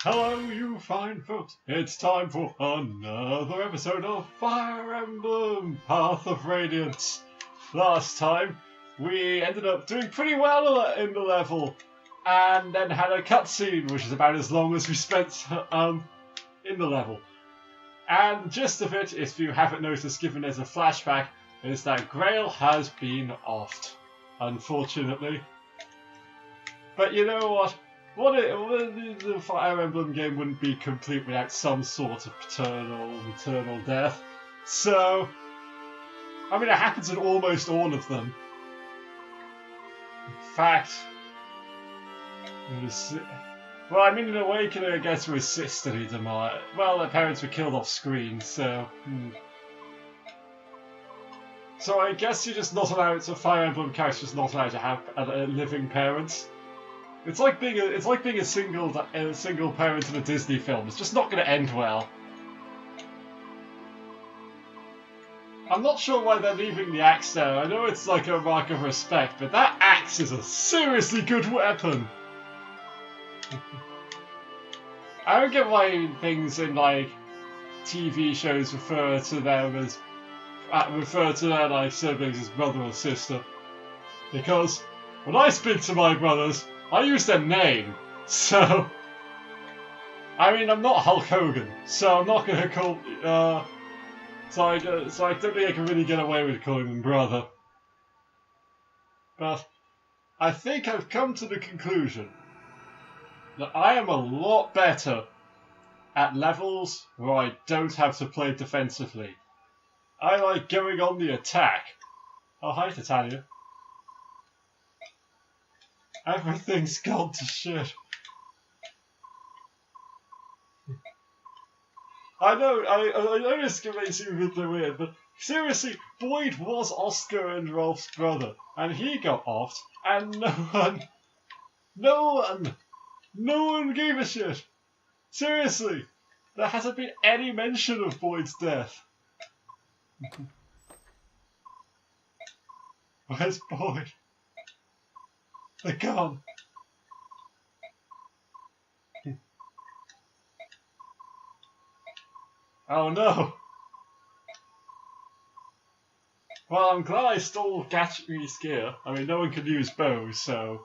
Hello, you fine folks. It's time for another episode of Fire Emblem Path of Radiance. Last time, we ended up doing pretty well in the level, and then had a cutscene, which is about as long as we spent in the level. And the gist of it, if you haven't noticed, given there's a flashback, is that Grail has been offed, unfortunately. But you know what? The Fire Emblem game wouldn't be complete without some sort of maternal death. So, I mean, it happens in almost all of them. In fact, well, I mean, in Awakening, I guess it was sisterly demise. Well, their parents were killed off screen, so. So I guess you're just not allowed. So Fire Emblem characters not allowed to have living parents. It's like being a single parent in a Disney film. It's just not going to end well. I'm not sure why they're leaving the axe there. I know it's like a mark of respect, but that axe is a seriously good weapon. I don't get why things in like TV shows refer to their like siblings as brother or sister, because when I speak to my brothers, I use their name. So, I mean, I'm not Hulk Hogan, so I'm not going to call. So I don't think I can really get away with calling them brother. But I think I've come to the conclusion that I am a lot better at levels where I don't have to play defensively. I like going on the attack. Oh, hi, Titania. Everything's gone to shit. I know, I know this may seem a bit weird, but seriously, Boyd was Oscar and Rolf's brother, and he got offed, and no one gave a shit. Seriously, there hasn't been any mention of Boyd's death. Where's Boyd? They're gone. Oh no. Well, I'm glad I stole Gatry's gear. I mean, no one can use bows, so.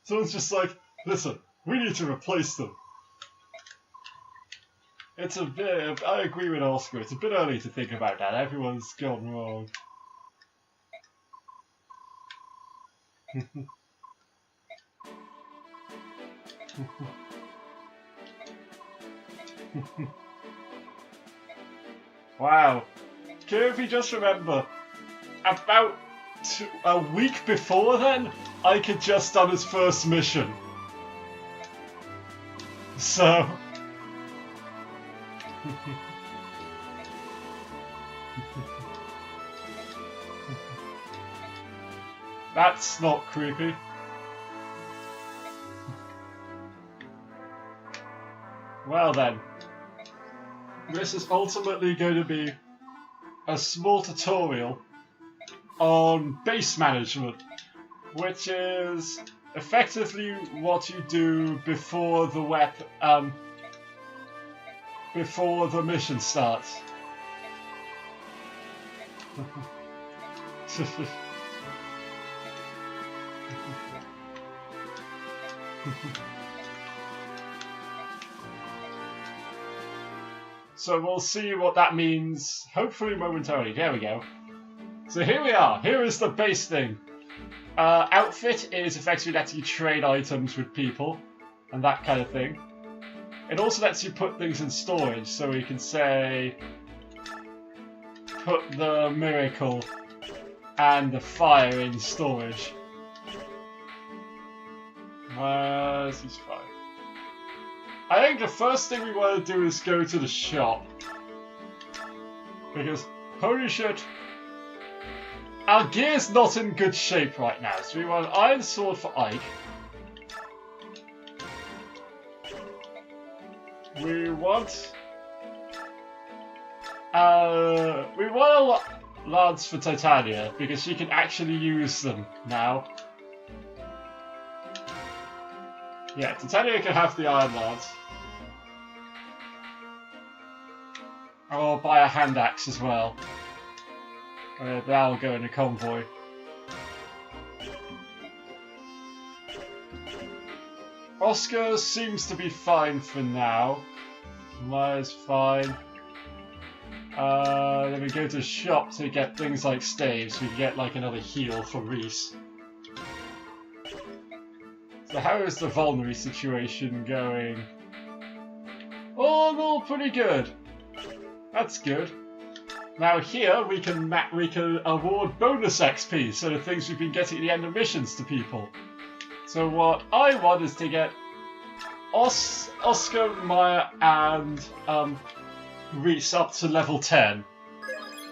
Someone's just like, listen, we need to replace them. It's a bit. I agree with Oscar. It's a bit early to think about that. Everyone's gone wrong. Wow. Kirby, just remember, about a week before then, I had just done his first mission. So. That's not creepy. Well then, this is ultimately going to be a small tutorial on base management, which is effectively what you do before the before the mission starts. So we'll see what that means, hopefully momentarily. There we go. So here we are. Here is the base thing. Outfit is effectively lets you trade items with people and that kind of thing. It also lets you put things in storage, so you can say put the miracle and the fire in storage. Where's his fire? I think the first thing we want to do is go to the shop. Because, holy shit, our gear's not in good shape right now. So we want an iron sword for Ike. we want a lance for Titania because she can actually use them now. Yeah, Titania can have the Iron Lance. Or buy a hand axe as well. That'll go in a convoy. Oscar seems to be fine for now. Maya's fine. Then we go to the shop to get things like staves. We can get like another heal for Reese. So how is the vulnerary situation going? Oh, no, pretty good. That's good. Now here we can award bonus XP, so the things we've been getting at the end of missions to people. So what I want is to get Oscar, Maya, and Reese up to level 10.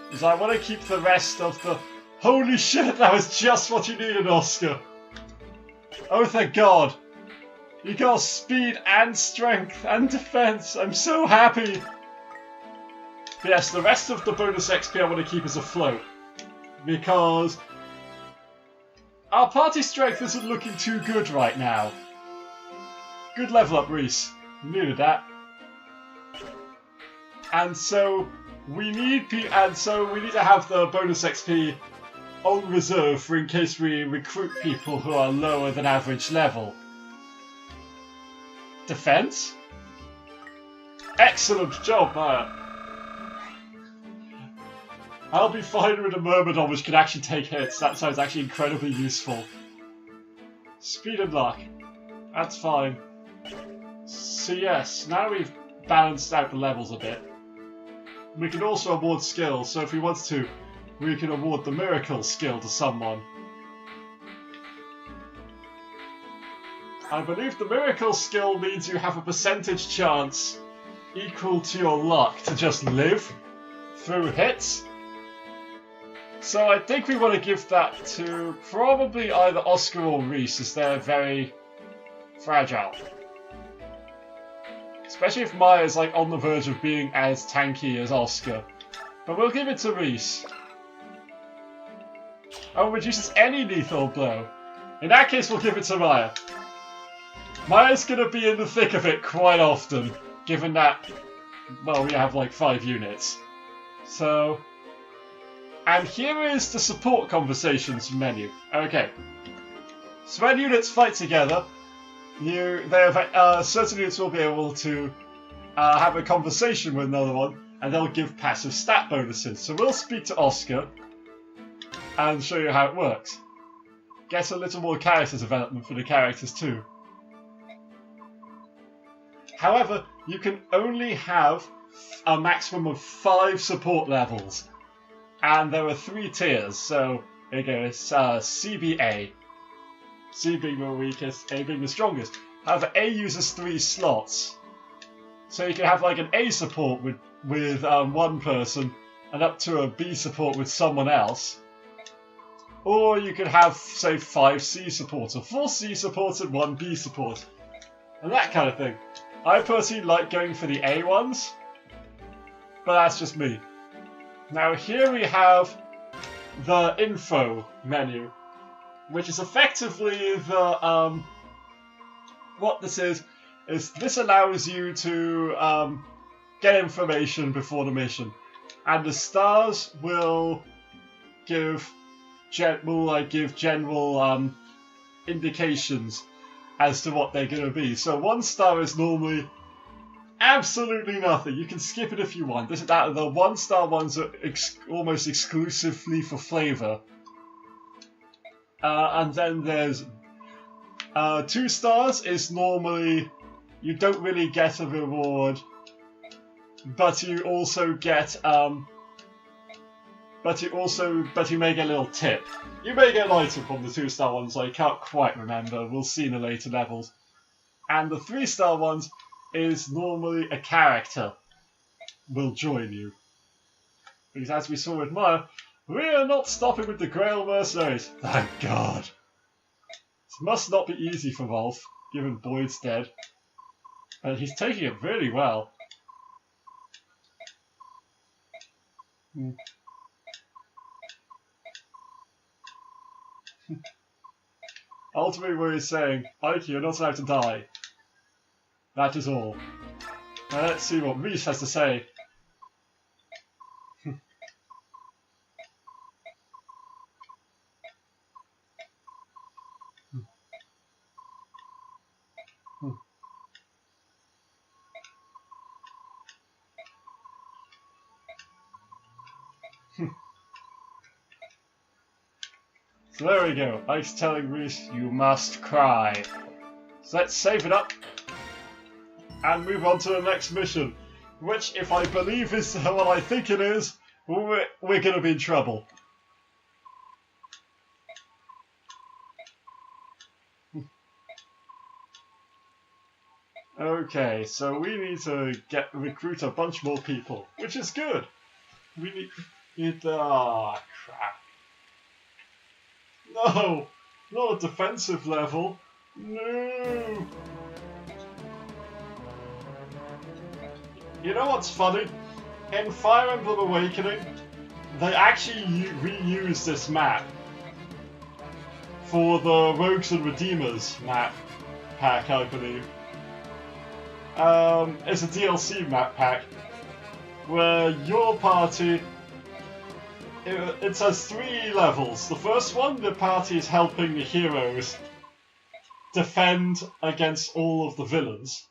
Because I want to keep the rest of the... Holy shit, that was just what you needed, Oscar! Oh, thank God! You got speed and strength and defense. I'm so happy! But yes, the rest of the bonus XP I want to keep as afloat. Because our party strength isn't looking too good right now. Good level up, Reese. Needed that. And so we need to have the bonus XP on reserve for in case we recruit people who are lower than average level. Defense? Excellent job, Maya. I'll be fine with a Myrmidon which can actually take hits. That sounds actually incredibly useful. Speed and luck. That's fine. So yes, now we've balanced out the levels a bit. We can also award skills, so if we want to, we can award the Miracle skill to someone. I believe the Miracle skill means you have a percentage chance equal to your luck to just live through hits. So I think we want to give that to probably either Oscar or Reese, as they're very fragile. Especially if Maya's like on the verge of being as tanky as Oscar. But we'll give it to Reese. Oh, reduces any lethal blow. In that case, we'll give it to Maya. Maya's going to be in the thick of it quite often, given that, well, we have like 5 units. So... And here is the support conversations menu. Okay. So when units fight together, certain units will be able to have a conversation with another one, and they'll give passive stat bonuses. So we'll speak to Oscar and show you how it works. Get a little more character development for the characters too. However, you can only have a maximum of 5 support levels. And there are 3 tiers, so there goes CBA. C being the weakest, A being the strongest. However, A uses 3 slots. So you can have like an A support with one person, and up to a B support with someone else. Or you could have, say, 5 C supports, or 4 C supports and 1 B support. And that kind of thing. I personally like going for the A ones, but that's just me. Now here we have the info menu, which is effectively the, what this is this allows you to get information before the mission. And the stars will give general indications as to what they're going to be. So 1 star is normally absolutely nothing. You can skip it if you want. The 1-star ones are almost exclusively for flavor. And then there's 2 stars is normally you don't really get a reward, but you also get but you may get a little tip. You may get an item from the 2-star ones. I can't quite remember. We'll see in the later levels. And the 3-star ones is normally a character will join you. Because as we saw with Maya, we are not stopping with the Grail mercenaries. Thank God. It must not be easy for Rolf, given Boyd's dead. And he's taking it really well. Ultimately, what he's saying, Ike, you're not allowed to die. That is all. Now let's see what Reese has to say. So there we go. Ike's telling Reese, you must cry. So let's save it up and move on to the next mission, which, if I believe is what I think it is, we're going to be in trouble. Okay, so we need to recruit a bunch more people, which is good. We need crap. No, not a defensive level. No. You know what's funny? In Fire Emblem Awakening, they actually reused this map for the Rogues and Redeemers map pack, I believe. It's a DLC map pack where your party, it has 3 levels. The first one, the party is helping the heroes defend against all of the villains.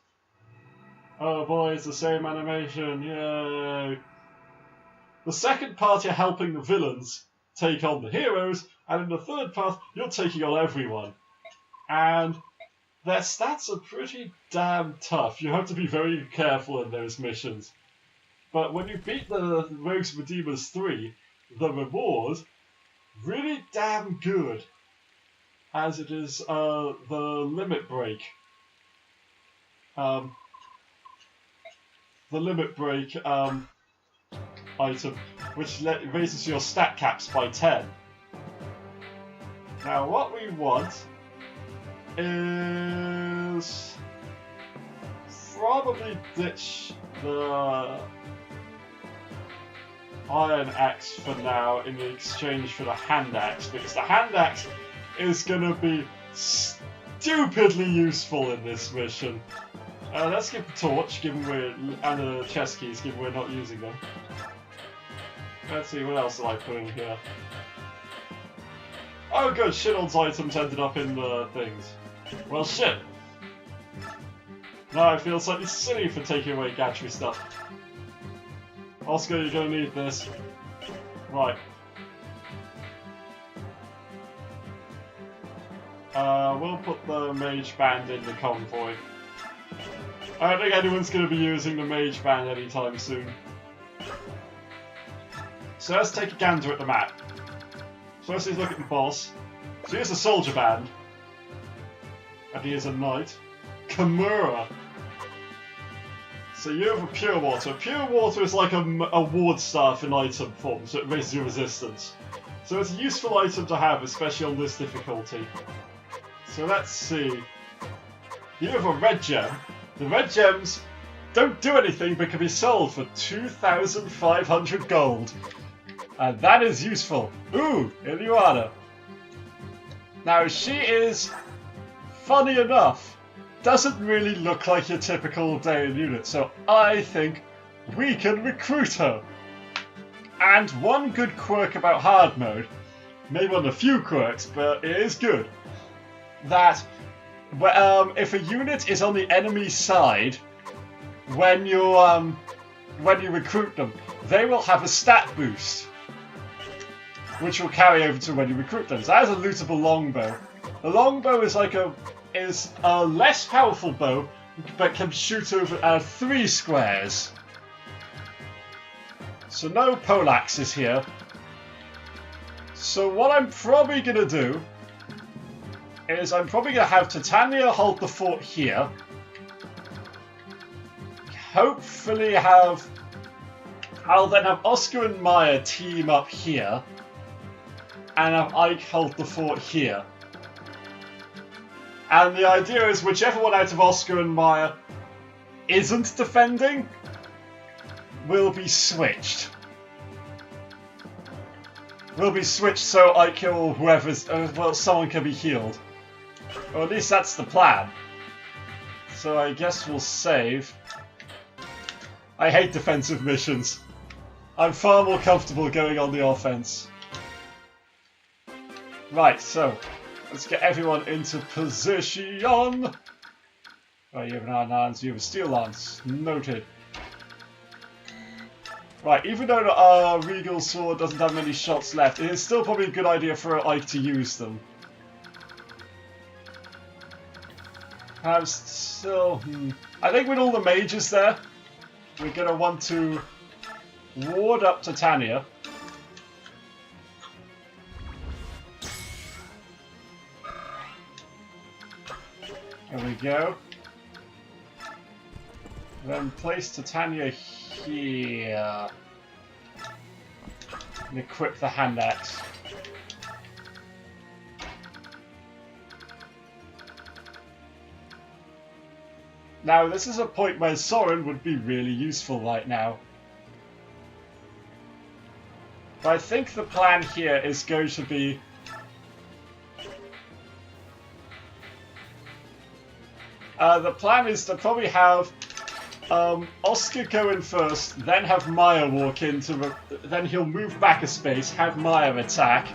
Oh boy, it's the same animation, yay! The second part, you're helping the villains take on the heroes, and in the third part, you're taking on everyone. And their stats are pretty damn tough. You have to be very careful in those missions. But when you beat the Rogues Redeemers 3, the reward, really damn good, as it is the limit break. The limit break item, which raises your stat caps by 10. Now what we want is probably ditch the Iron Axe for now in exchange for the Hand Axe, because the Hand Axe is going to be stupidly useful in this mission. Let's give the torch, given and the chest keys, given we're not using them. Let's see, what else did I put in here? Oh good, Shinnell's items ended up in the things. Well shit! Now I feel slightly silly for taking away Gatry stuff. Oscar, you're gonna need this. Right. We'll put the Mage Band in the convoy. I don't think anyone's going to be using the Mage Band anytime soon. So let's take a gander at the map. First, let's look at the boss. So here's the Soldier Band. And he is a knight. Kimura. So you have a Pure Water. Pure Water is like a ward staff in item form, so it raises your resistance. So it's a useful item to have, especially on this difficulty. So let's see. You have a red gem. The red gems don't do anything but can be sold for 2,500 gold. And that is useful. Ooh, Iluana. Now she is, funny enough, doesn't really look like your typical Daean unit, so I think we can recruit her. And one good quirk about hard mode, maybe one of the few quirks, but it is good, that if a unit is on the enemy side, when you recruit them, they will have a stat boost, which will carry over to when you recruit them. So that is a lootable longbow. The longbow is is a less powerful bow, but can shoot over 3 squares. So no poleaxes here. So what I'm probably gonna do is I'm probably going to have Titania hold the fort here. Hopefully I'll then have Oscar and Maya team up here. And have Ike hold the fort here. And the idea is whichever one out of Oscar and Maya isn't defending will be switched. Will be switched so I kill whoever's... well, someone can be healed. Or at least that's the plan. So I guess we'll save. I hate defensive missions. I'm far more comfortable going on the offense. Right, so let's get everyone into position. Right, you have an iron lance, you have a steel lance. Noted. Right, even though our Regal Sword doesn't have many shots left, it is still probably a good idea for Ike to use them. I'm still... I think with all the mages there, we're going to want to ward up Titania. There we go. Then place Titania here. And equip the hand axe. Now, this is a point where Soren would be really useful right now. But I think the plan here is going to be... the plan is to probably have Oscar go in first, then have Maya walk in, then he'll move back a space, have Maya attack,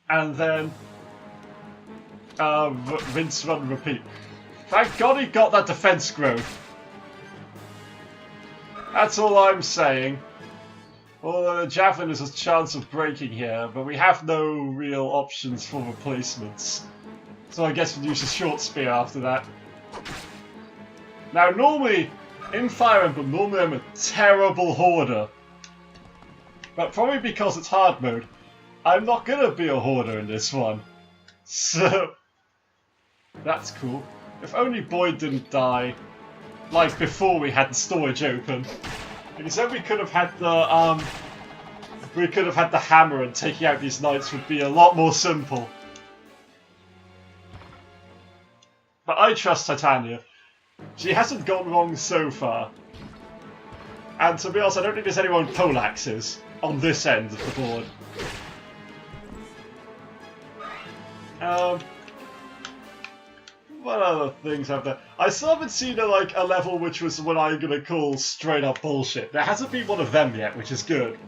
and then rinse, run, repeat. Thank God he got that defense growth. That's all I'm saying. Although the javelin has a chance of breaking here, but we have no real options for replacements. So I guess we'll use a short spear after that. Now normally, in Fire Emblem, normally I'm a terrible hoarder. But probably because it's hard mode, I'm not gonna be a hoarder in this one. So, that's cool. If only Boyd didn't die, like before we had the storage open. Because then we could have had the, hammer, and taking out these knights would be a lot more simple. But I trust Titania. She hasn't gone wrong so far. And to be honest, I don't think there's anyone poleaxes on this end of the board. What other things have there? I still haven't seen a level which was what I'm gonna call straight up bullshit. There hasn't been one of them yet, which is good.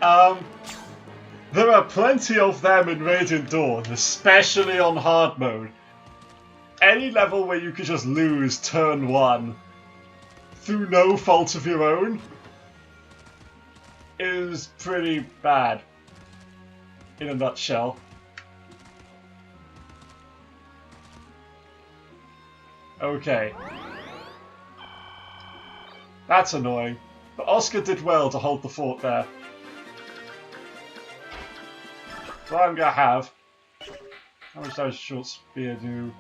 There are plenty of them in Radiant Dawn, especially on hard mode. Any level where you could just lose turn 1 through no fault of your own is pretty bad, in a nutshell. Okay. That's annoying. But Oscar did well to hold the fort there. What I'm gonna have... How much does short spear do?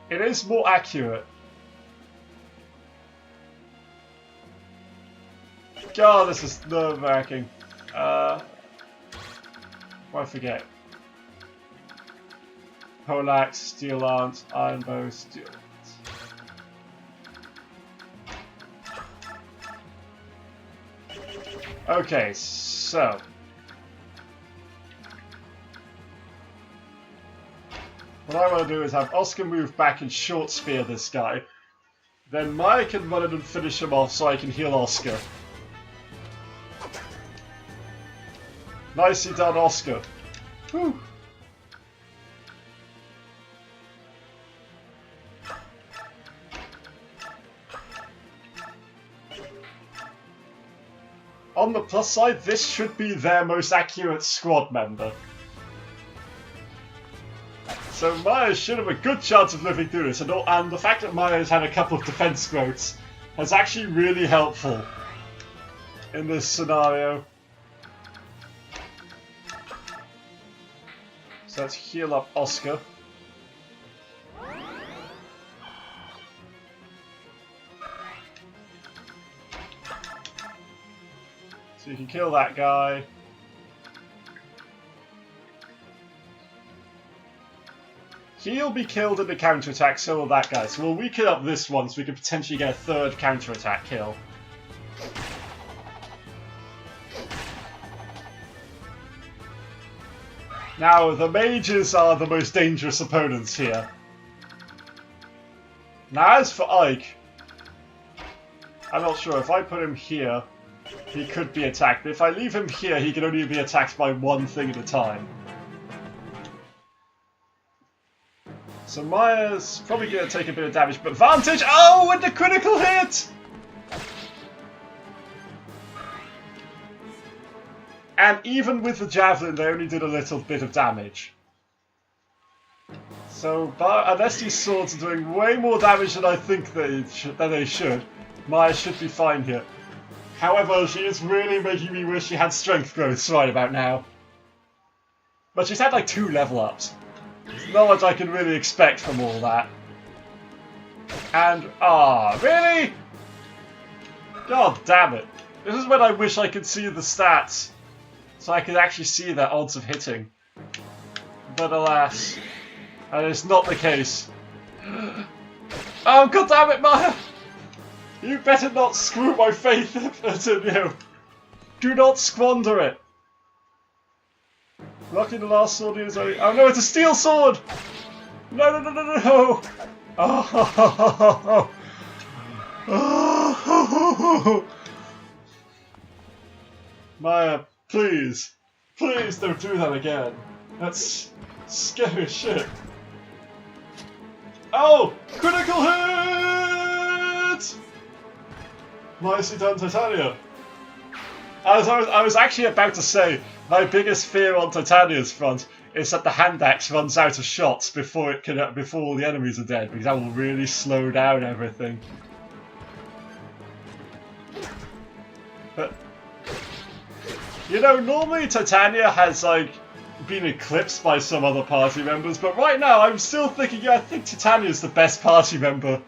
It is more accurate. God, this is nerve-wracking. I forget. Poleaxe, steel lance, iron bow, steel lance. Okay, so... what I want to do is have Oscar move back and short spear this guy. Then Maya can run in and finish him off so I can heal Oscar. Nicely done, Oscar. Whew. On the plus side, this should be their most accurate squad member. So Maya should have a good chance of living through this, and the fact that Maya has had a couple of defense growths is actually really helpful in this scenario. So let's heal up Oscar. So you can kill that guy. He'll be killed in the counterattack, so will that guy. So we'll weaken up this one so we can potentially get a third counterattack kill. Now, the mages are the most dangerous opponents here. Now, as for Ike, I'm not sure. If I put him here, he could be attacked. But if I leave him here, he can only be attacked by one thing at a time. So Maya's probably going to take a bit of damage, but Vantage! Oh, with the critical hit! And even with the javelin, they only did a little bit of damage. So, unless these swords are doing way more damage than I think they should, Maya should be fine here. However, she is really making me wish she had strength growths right about now. But she's had like 2 level ups. There's not much I can really expect from all that. And, really? God damn it. This is when I wish I could see the stats. So I could actually see their odds of hitting. But alas, that is not the case. Oh, god damn it, Maya! You better not screw my faith in you. Do not squander it. Lucky the last sword is only... Oh no, it's a steel sword! No, no, no, no, no! Oh, oh, Maya, please. Please don't do that again. That's scary shit. Oh! Critical hit! Nicely done, Titania. I was actually about to say, my biggest fear on Titania's front is that the hand axe runs out of shots before all the enemies are dead, because that will really slow down everything. But you know, normally Titania has like been eclipsed by some other party members, but right now I'm still thinking, yeah, I think Titania's the best party member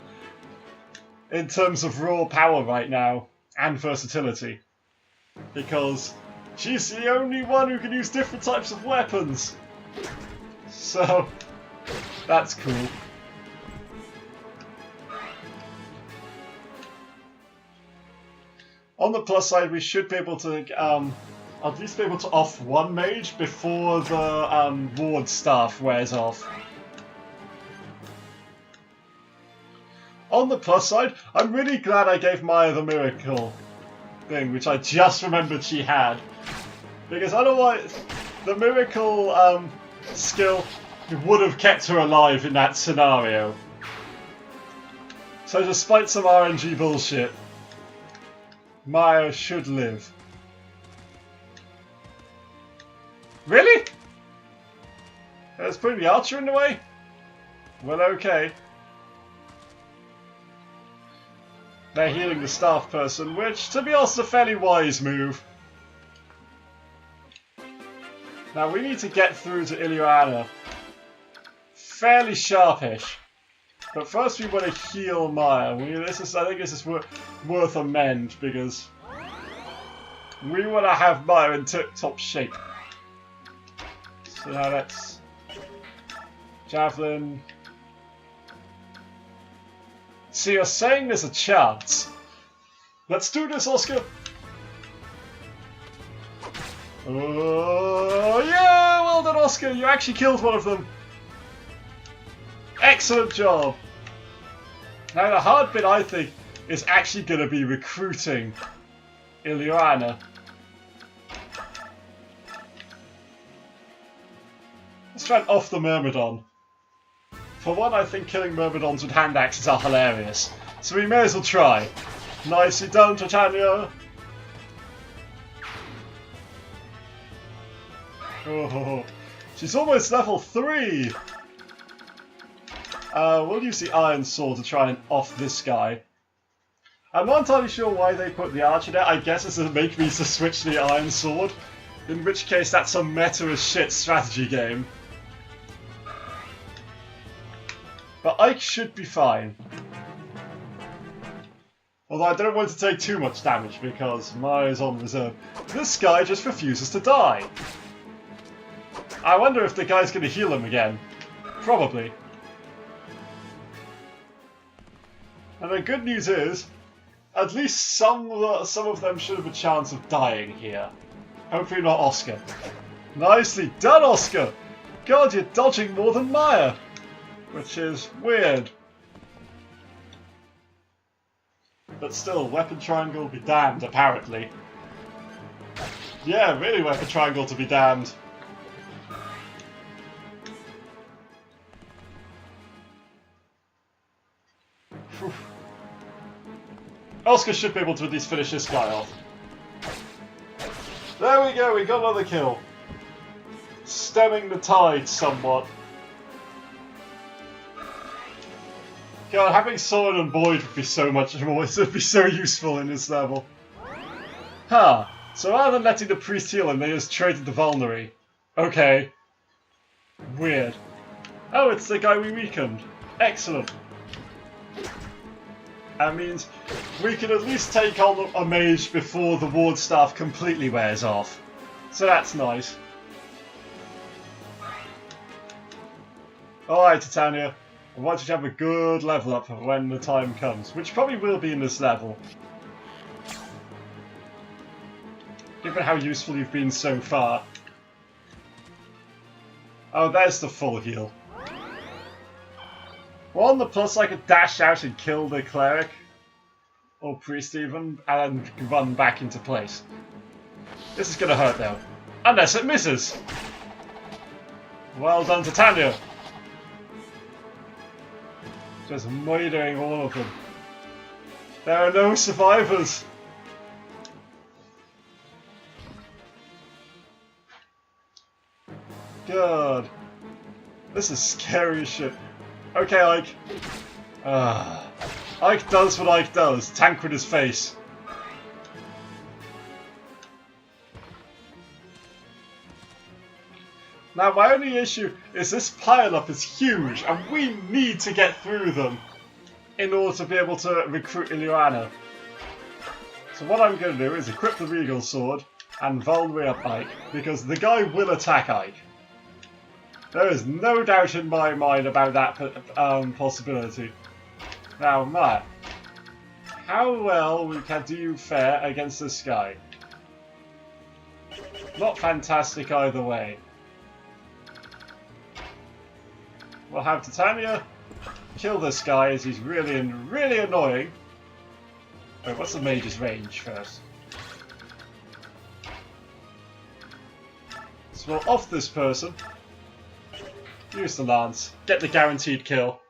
in terms of raw power right now and versatility. Because she's the only one who can use different types of weapons. So, that's cool. On the plus side, we should be able to at least be able to off one mage before the ward staff wears off. On the plus side, I'm really glad I gave Maya the miracle thing, which I just remembered she had. Because otherwise, the miracle skill would have kept her alive in that scenario. So despite some RNG bullshit, Maya should live. Really? That's putting the archer in the way? Well, okay. They're healing the staff person, which, to be honest, is a fairly wise move. Now, we need to get through to Ilyana. Fairly sharpish. But first we want to heal Maya. I think this is worth a mend, because we want to have Maya in tip-top shape. So now let's... Javelin... So you're saying there's a chance. Let's do this, Oscar! Oh, yeah! Well done, Oscar! You actually killed one of them! Excellent job! Now the hard bit, I think, is actually going to be recruiting Ilyana. Let's try and off the Myrmidon. For one, I think killing Myrmidons with hand axes are hilarious, so we may as well try. Nicely done, Titania! Oh, she's almost level 3! We'll use the Iron Sword to try and off this guy. I'm not entirely sure why they put the archer there. I guess it's to make me to switch the Iron Sword. In which case, that's a meta as shit strategy game. But Ike should be fine. Although I don't want to take too much damage because Maya's on reserve. This guy just refuses to die. I wonder if the guy's going to heal him again. Probably. the good news is, at least some of them should have a chance of dying here. Hopefully not Oscar. Nicely done, Oscar! God, you're dodging more than Maya! Which is weird. But still, weapon triangle be damned, apparently. Yeah, really weapon triangle to be damned. Whew. Oscar should be able to at least finish this guy off. There we go, we got another kill. Stemming the tide somewhat. God, having Solid and Boyd would be so much more, it would be so useful in this level. Huh, so rather than letting the priest heal him, they just traded the Vulnerary. Okay. Weird. Oh, it's the guy we weakened. Excellent. That means we can at least take on a mage before the ward staff completely wears off. So that's nice. Alright, Titania. I want you to have a good level up when the time comes, which probably will be in this level. Given how useful you've been so far. Oh, there's the full heal. Well, on the plus, I could dash out and kill the cleric, or priest even, and run back into place. This is gonna hurt though. Unless it misses! Well done, Titania! Just murdering all of them. There are no survivors! God. This is scary as shit. Okay, Ike. Ike does what Ike does. Tank with his face. Now, my only issue is this pile-up is huge, and we need to get through them in order to be able to recruit Iluana. So what I'm going to do is equip the Regal Sword and Vulnerary up Ike, because the guy will attack Ike. There is no doubt in my mind about that possibility. Now, Matt, how well do you fare against this guy? Not fantastic either way. We'll have Titania kill this guy as he's really annoying. Wait, what's the mage's range first? So we'll off this person. Use the lance. Get the guaranteed kill.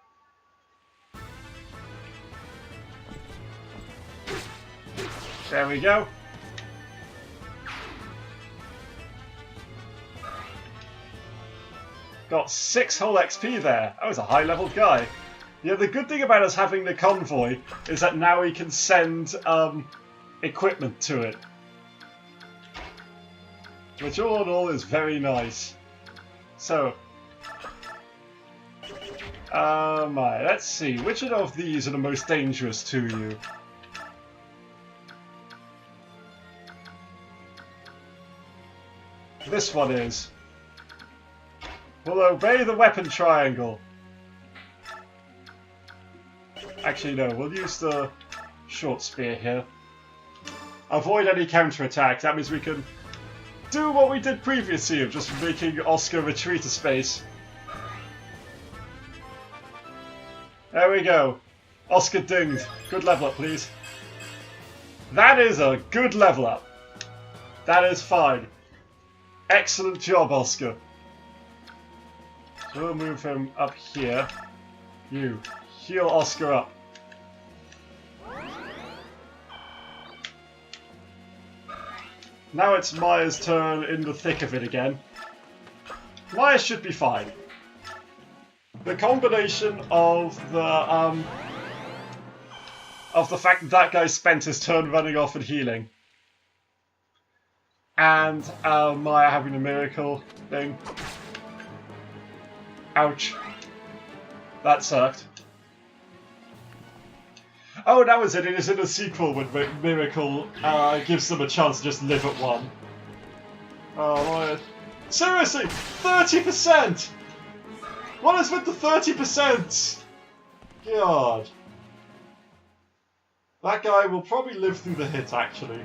There we go. Got 6 whole XP there. That was a high level guy. Yeah, the good thing about us having the convoy is that now we can send equipment to it. Which all in all is very nice. So, let's see, which of these are the most dangerous to you? This one is. We'll obey the weapon triangle. Actually, no, we'll use the short spear here. Avoid any counterattack. That means we can do what we did previously of just making Oscar retreat a space. There we go. Oscar dinged. Good level up, please. That is a good level up. That is fine. Excellent job, Oscar. So we'll move him up here. You heal Oscar up. Now it's Maya's turn in the thick of it again. Maya should be fine. The combination of the fact that guy spent his turn running off and healing, and Maya having a miracle thing. Ouch. That sucked. Oh, that was it. It is in a sequel when Miracle gives them a chance to just live at 1. Oh, Maya. Seriously! 30%! What is with the 30%? God. That guy will probably live through the hit, actually.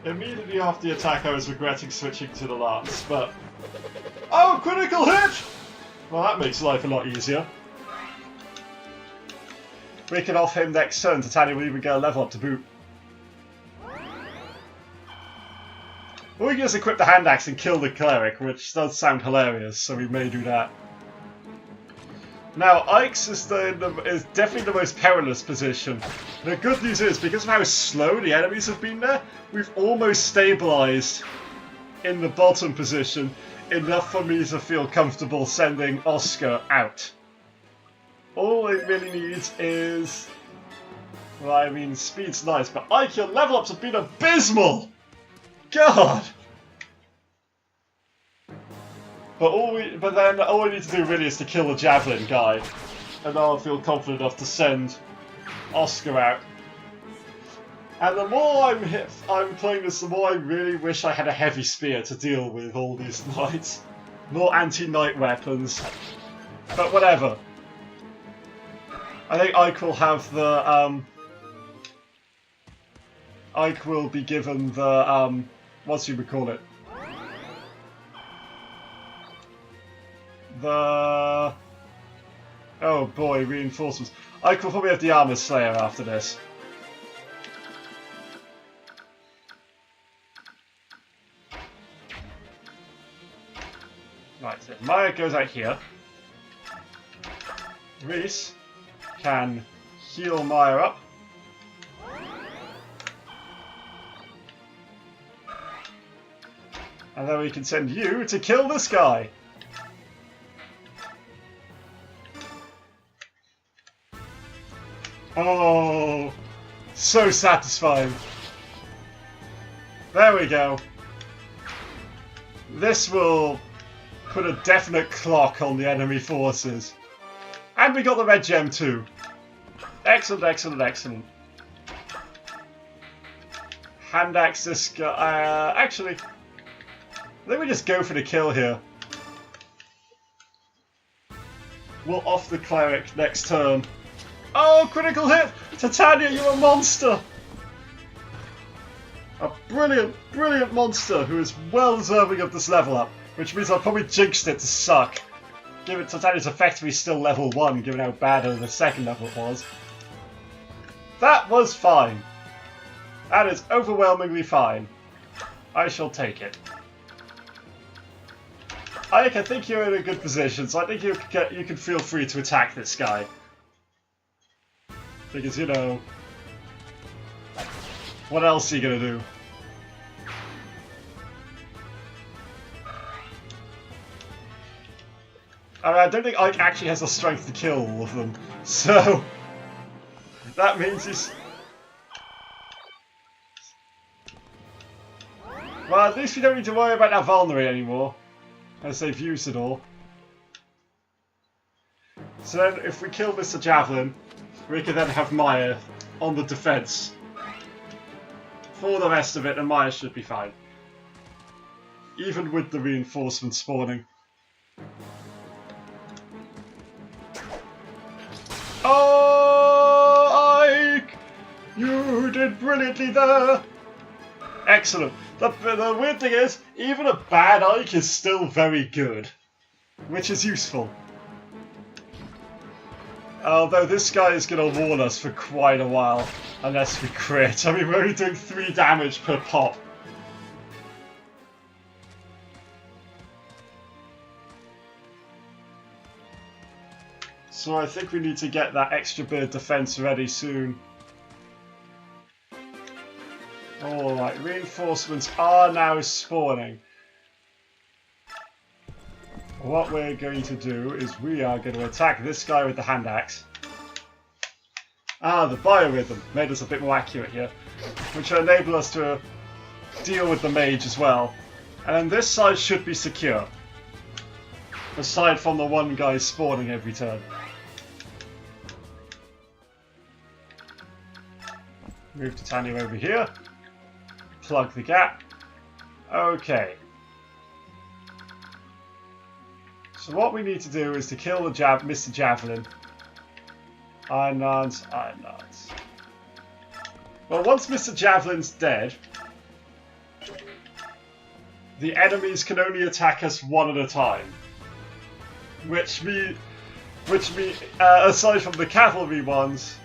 Immediately after the attack, I was regretting switching to the lance, but... Oh, critical hit! Well, that makes life a lot easier. We can off him next turn. Titania will even get a level up to boot. Or we can just equip the hand axe and kill the cleric, which does sound hilarious, so we may do that. Now, Ike's is definitely the most perilous position. The good news is, because of how slow the enemies have been there, we've almost stabilised in the bottom position, enough for me to feel comfortable sending Oscar out. All it really needs is... Well, I mean, speed's nice, but Ike, your level ups have been abysmal! God! But then all we need to do really is to kill the javelin guy, and I'll feel confident enough to send Oscar out. And the more I'm playing this, the more I really wish I had a heavy spear to deal with all these knights. More anti-knight weapons. But whatever. I think Ike will have the Ike will be given the what you would call it? The... Oh boy, reinforcements. I could probably have the Armor Slayer after this. Right, so Maya goes out here. Reese can heal Maya up. And then we can send you to kill this guy. Oh, so satisfying. There we go. This will put a definite clock on the enemy forces. And we got the red gem too. Excellent, excellent, excellent. Hand axe this guy. Actually, let me just go for the kill here. We'll off the cleric next turn. Oh, critical hit! Titania, you're a monster! A brilliant, brilliant monster who is well deserving of this level up, which means I'll probably jinxed it to suck. Given Titania's effectively still level 1, given how bad the second level it was. That was fine. That is overwhelmingly fine. I shall take it. Ike, I think you're in a good position, so I think you can feel free to attack this guy. Because, you know, what else are you going to do? I mean, I don't think Ike actually has the strength to kill all of them, so that means he's... Well, at least we don't need to worry about that Vulnerary anymore, as they've used it all. So then, if we kill Mr. Javelin, we can then have Maya on the defense for the rest of it, and Maya should be fine. Even with the reinforcements spawning. Oh, Ike! You did brilliantly there! Excellent. The weird thing is, even a bad Ike is still very good, which is useful. Although this guy is going to warn us for quite a while, unless we crit. I mean, we're only doing 3 damage per pop. So I think we need to get that extra bit of defense ready soon. Alright, reinforcements are now spawning. What we're going to do is we are going to attack this guy with the hand axe. Ah, the biorhythm made us a bit more accurate here, which will enable us to deal with the mage as well. And then this side should be secure, aside from the one guy spawning every turn. Move Titania over here, plug the gap. Okay. So what we need to do is to kill the Mr. Javelin. Iron Lance, Iron Lance. Well, once Mr. Javelin's dead, the enemies can only attack us one at a time. Which means, aside from the cavalry ones,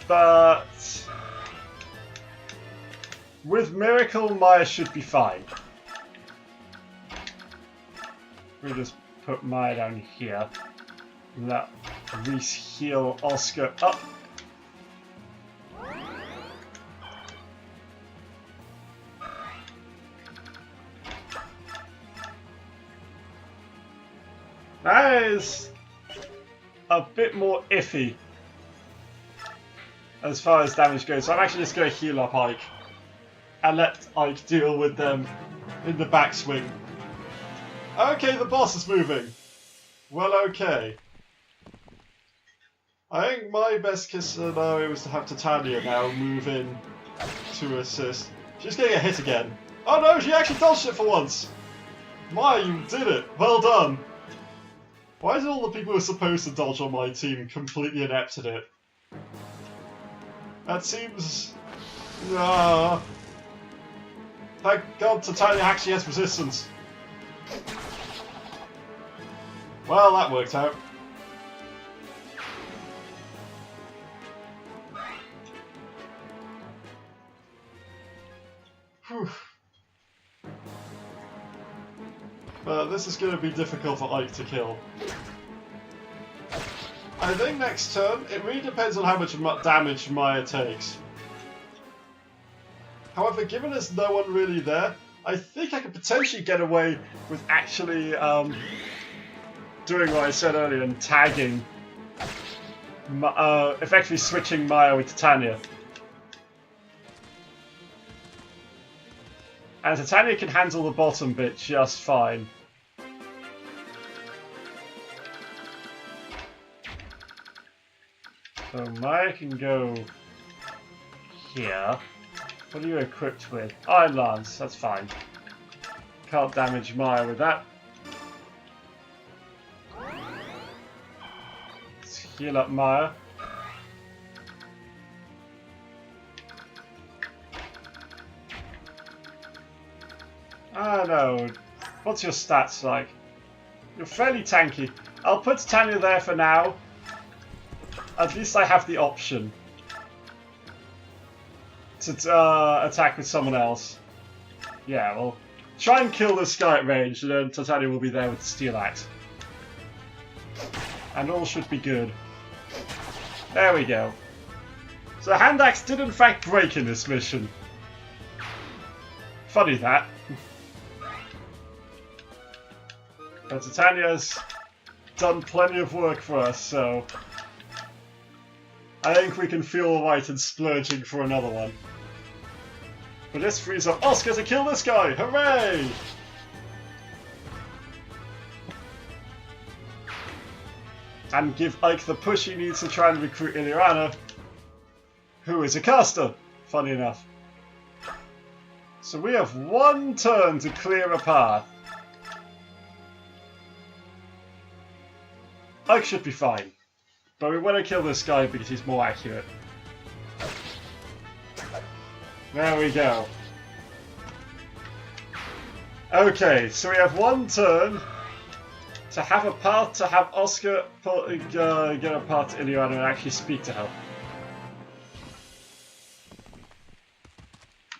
but with Miracle, Maya should be fine. We'll just put Maya down here. Let Reese heal Oscar up. That is a bit more iffy as far as damage goes, so I'm actually just going to heal up Ike and let Ike deal with them in the backswing. Okay, the boss is moving. Well, okay. I think my best case scenario is to have Titania now move in to assist. She's getting a hit again. Oh no, she actually dodged it for once! Maya, you did it! Well done! Why is all the people who are supposed to dodge on my team completely inept at it? That seems... Thank God Titania actually has resistance. Well, that worked out. Whew. But this is going to be difficult for Ike to kill. I think next turn, it really depends on how much damage Maya takes. However, given there's no one really there, I think I could potentially get away with actually doing what I said earlier and tagging, effectively switching Maya with Titania. And Titania can handle the bottom bit just fine. So Maya can go here. What are you equipped with? Iron Lance, that's fine. Can't damage Maya with that. Let's heal up Maya. Ah no, what's your stats like? You're fairly tanky. I'll put Titania there for now. At least I have the option to attack with someone else. Yeah, well, try and kill this guy at range, and then Titania will be there with the Steel Axe. And all should be good. There we go. So Hand Axe did in fact break in this mission. Funny that. But Titania's done plenty of work for us, so I think we can feel alright in splurging for another one. But this frees up Oscar to kill this guy! Hooray! And give Ike the push he needs to try and recruit Iliana, who is a caster, funny enough. So we have one turn to clear a path. Ike should be fine. But we want to kill this guy because he's more accurate. There we go. Okay, so we have one turn to have a path to have Oscar get a path to Iliana and actually speak to her.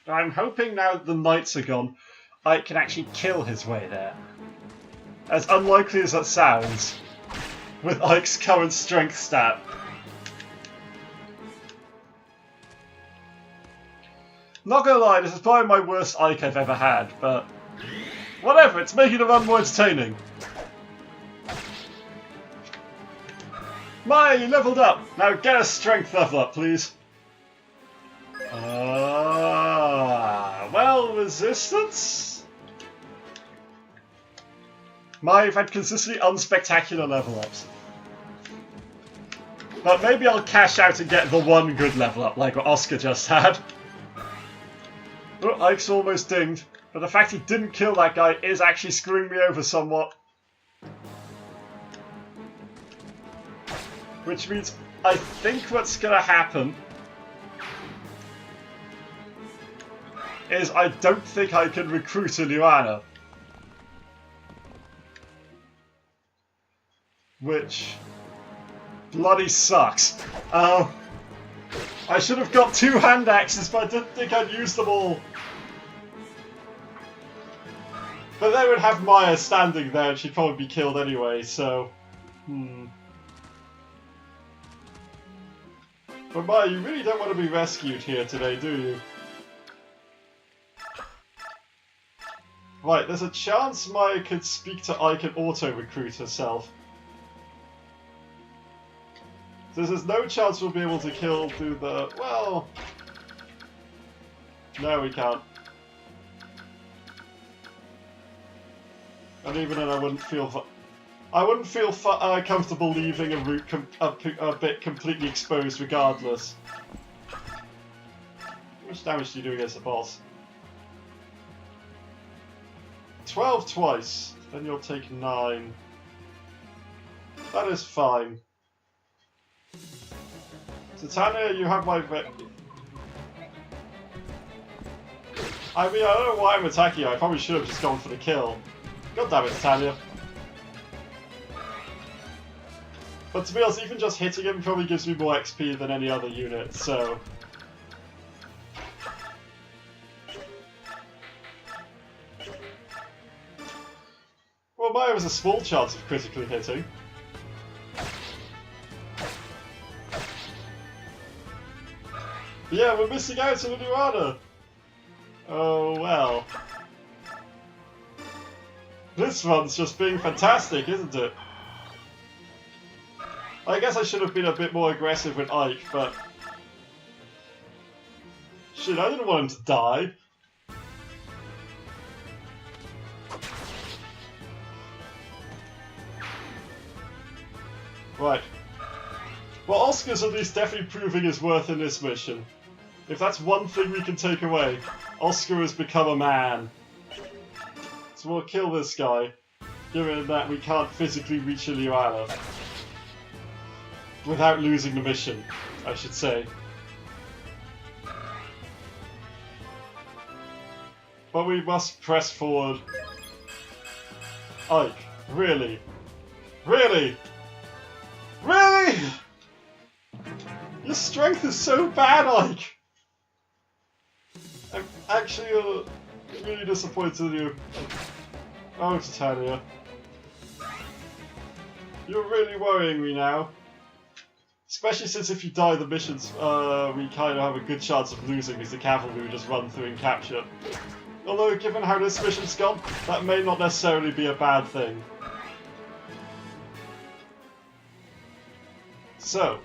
I'm hoping now that the knights are gone, Ike can actually kill his way there. As unlikely as that sounds, with Ike's current strength stat. Not gonna lie, this is probably my worst Ike I've ever had, but whatever, it's making the run more entertaining. Maya, you leveled up! Now get a strength level up, please. Well, resistance? Maya, you've had consistently unspectacular level ups. But maybe I'll cash out and get the one good level up, like what Oscar just had. Oh, Ike's almost dinged, but the fact he didn't kill that guy is actually screwing me over somewhat. Which means I think what's gonna happen is I don't think I can recruit a Luana. Which bloody sucks. I should have got 2 hand axes, but I didn't think I'd use them all. But they would have Maya standing there and she'd probably be killed anyway, so... But Maya, you really don't want to be rescued here today, do you? Right, there's a chance Maya could speak to Ike and auto-recruit herself. So there's no chance we'll be able to kill through the... well... no, we can't. And even then I wouldn't feel comfortable leaving a route a bit completely exposed regardless. How much damage do you do against the boss? 12 twice, then you'll take 9. That is fine. Titania, you have my I mean, I don't know why I'm attacking you. I probably should have just gone for the kill. God damn it, Titania. But to be honest, even just hitting him probably gives me more XP than any other unit, so... well, Maya has a small chance of critically hitting. Yeah, we're missing out on a Luana! Oh well. This one's just being fantastic, isn't it? I guess I should have been a bit more aggressive with Ike, but... shit, I didn't want him to die. Right. Well, Oscar's at least definitely proving his worth in this mission. If that's one thing we can take away, Oscar has become a man. So we'll kill this guy, given that we can't physically reach a Luana. Without losing the mission, I should say. But we must press forward. Ike, really? Really? Really? Your strength is so bad, Ike! I'm actually really disappointed in you. Oh, Titania. You're really worrying me now. Especially since if you die the missions, we kind of have a good chance of losing because the cavalry will just run through and capture. Although, given how this mission's gone, that may not necessarily be a bad thing. So,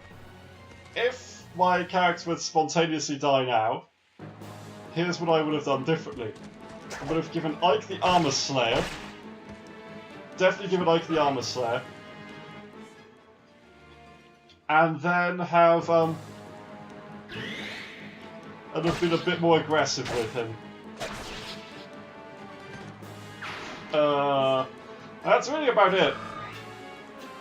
if my character would spontaneously die now, here's what I would have done differently. I would have given Ike the Armor Slayer. Definitely given Ike the Armor Slayer. And then have, and have been a bit more aggressive with him. That's really about it.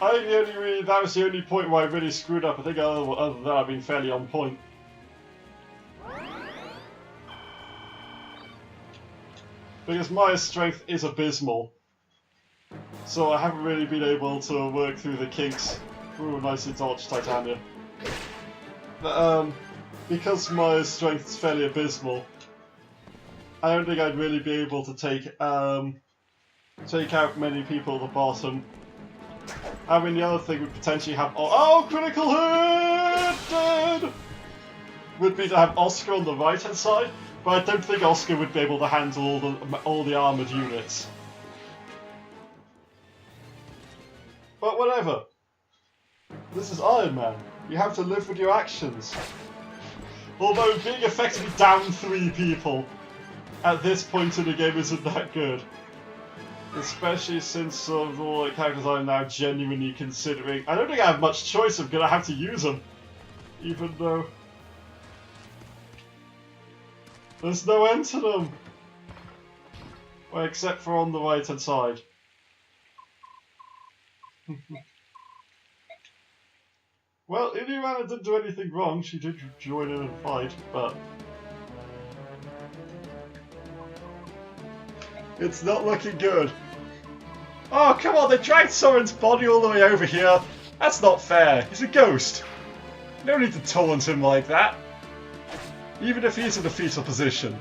I think that was the only point where I really screwed up. I think other than that I've been fairly on point. Because my strength is abysmal. So I haven't really been able to work through the kinks. Ooh, nicely dodged, Titania. But, because my strength is fairly abysmal, I don't think I'd really be able to take out many people at the bottom. I mean, the other thing would potentially have... oh, critical hit! Dead! Would be to have Oscar on the right-hand side, but I don't think Oscar would be able to handle all the armoured units. But whatever. This is Iron Man. You have to live with your actions. Although being effectively down 3 people at this point in the game isn't that good. Especially since all the characters I'm now genuinely considering. I don't think I have much choice, I'm gonna have to use them. Even though there's no end to them. Well, except for on the right hand side. Well, Iliana didn't do anything wrong. She did join in and fight, but it's not looking good. Oh, come on, they dragged Soren's body all the way over here. That's not fair. He's a ghost. No need to taunt him like that. Even if he's in a fetal position.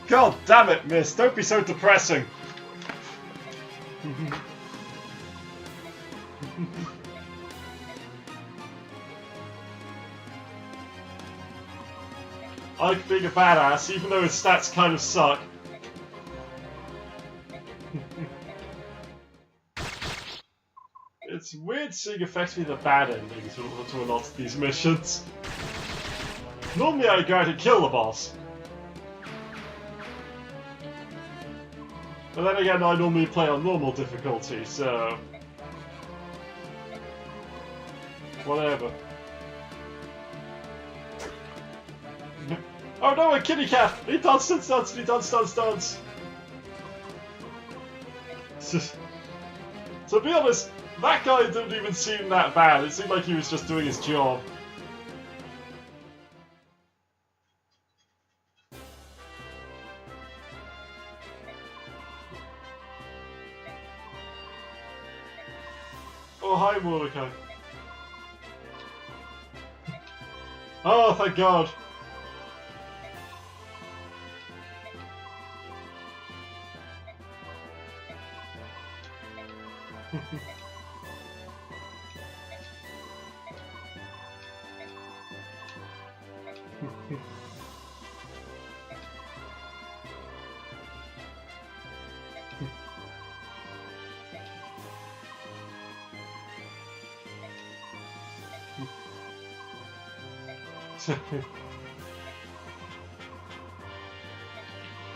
God damn it, miss. Don't be so depressing. I like being a badass, even though his stats kind of suck. It's weird seeing effectively the bad endings to a lot of these missions. Normally I go out and kill the boss. But then again, I normally play on normal difficulty, so whatever. Oh no, a kitty cat! He dance, he dance. To be honest, that guy didn't even seem that bad. It seemed like he was just doing his job. Oh, hi, Mordecai. Oh, thank God.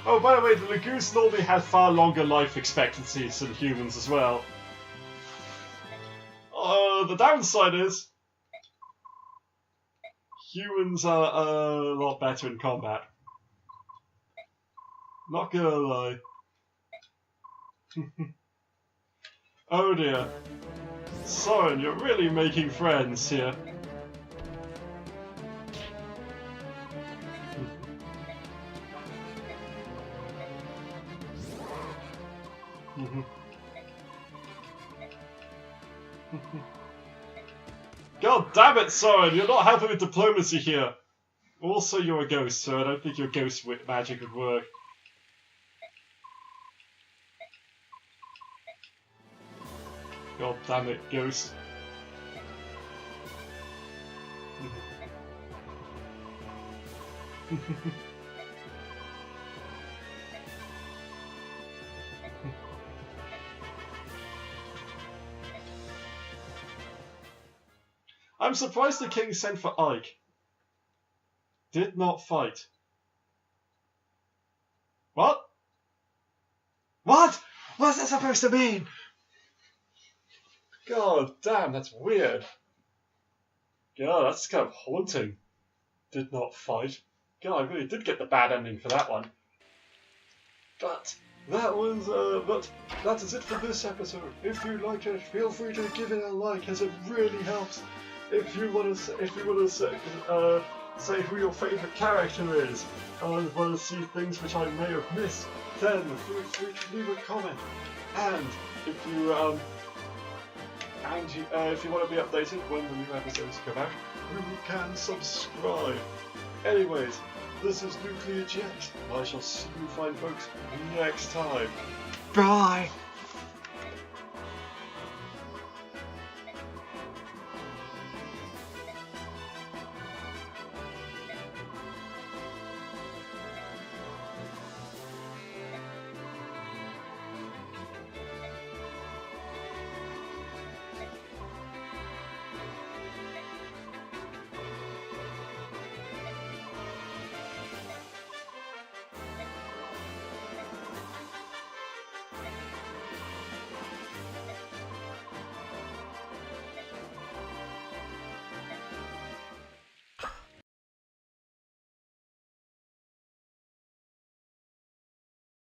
Oh, by the way, the Lagoons normally have far longer life expectancies than humans as well. The downside is humans are a lot better in combat. Not gonna lie. Oh dear. Soren, you're really making friends here. God damn it, Soren! You're not helping with diplomacy here. Also, you're a ghost, so I don't think your ghost magic would work. God damn it, ghost. I'm surprised the king sent for Ike. Did not fight. What? What? What's that supposed to mean? God damn, that's weird. God, that's kind of haunting. Did not fight. God, I really did get the bad ending for that one. But that was, but that is it for this episode. If you liked it, feel free to give it a like, as it really helps. If you want to say who your favourite character is, and want to see things which I may have missed, then feel free to leave a comment. And if you want to be updated when the new episodes come out, you can subscribe. Anyways, this is Nuclear Jet. I shall see you fine folks next time. Bye.